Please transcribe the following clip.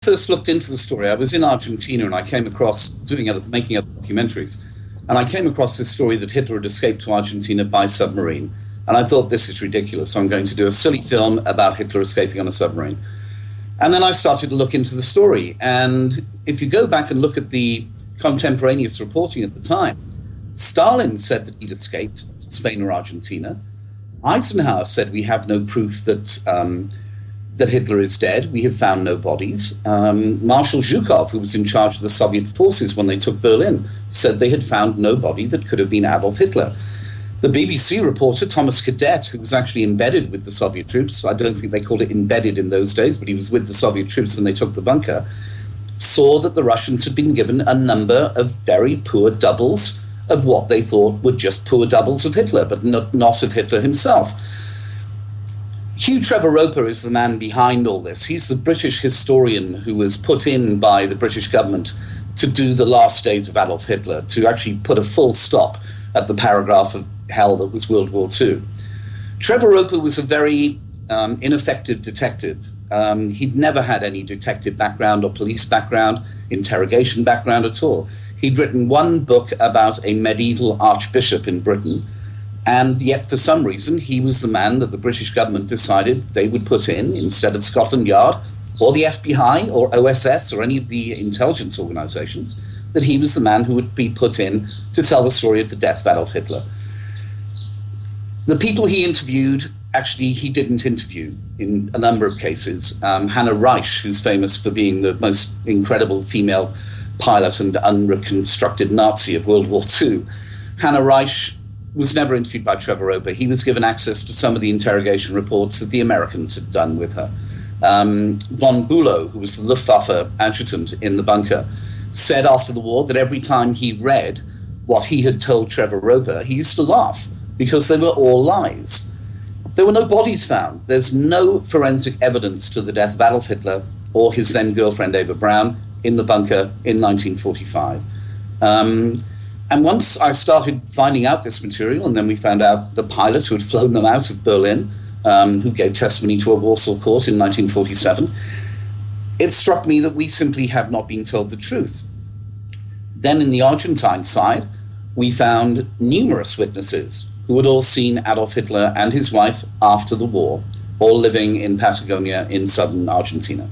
first looked into the story, I was in Argentina and I came across making other documentaries, and I came across this story that Hitler had escaped to Argentina by submarine. And I thought, this is ridiculous. So I'm going to do a silly film about Hitler escaping on a submarine. And then I started to look into the story. And if you go back and look at the contemporaneous reporting at the time, Stalin said that he'd escaped to Spain or Argentina. Eisenhower said we have no proof that Hitler is dead. We have found no bodies. Marshal Zhukov, who was in charge of the Soviet forces when they took Berlin, said they had found no body that could have been Adolf Hitler. The BBC reporter, Thomas Cadet, who was actually embedded with the Soviet troops, I don't think they called it embedded in those days, but he was with the Soviet troops when they took the bunker, saw that the Russians had been given a number of very poor doubles of what they thought were just poor doubles of Hitler, but not of Hitler himself. Hugh Trevor Roper is the man behind all this. He's the British historian who was put in by the British government to do the last days of Adolf Hitler, to actually put a full stop at the paragraph of hell that was World War II. Trevor Roper was a very ineffective detective. He'd never had any detective background or police background, interrogation background at all. He'd written one book about a medieval archbishop in Britain, and yet for some reason he was the man that the British government decided they would put in instead of Scotland Yard or the FBI or OSS or any of the intelligence organizations, that he was the man who would be put in to tell the story of the death of Adolf Hitler. The people he interviewed, actually he didn't interview in a number of cases. Hannah Reich, who's famous for being the most incredible female pilot and unreconstructed Nazi of World War II. Hannah Reich was never interviewed by Trevor Roper. He was given access to some of the interrogation reports that the Americans had done with her. Von Bülow, who was the Luftwaffe adjutant in the bunker, said after the war that every time he read what he had told Trevor Roper, he used to laugh because they were all lies. There were no bodies found. There's no forensic evidence to the death of Adolf Hitler or his then girlfriend Eva Braun in the bunker in 1945. And once I started finding out this material, and then we found out the pilot who had flown them out of Berlin, who gave testimony to a Warsaw court in 1947, it struck me that we simply have not been told the truth. Then in the Argentine side, we found numerous witnesses who had all seen Adolf Hitler and his wife after the war, all living in Patagonia in southern Argentina.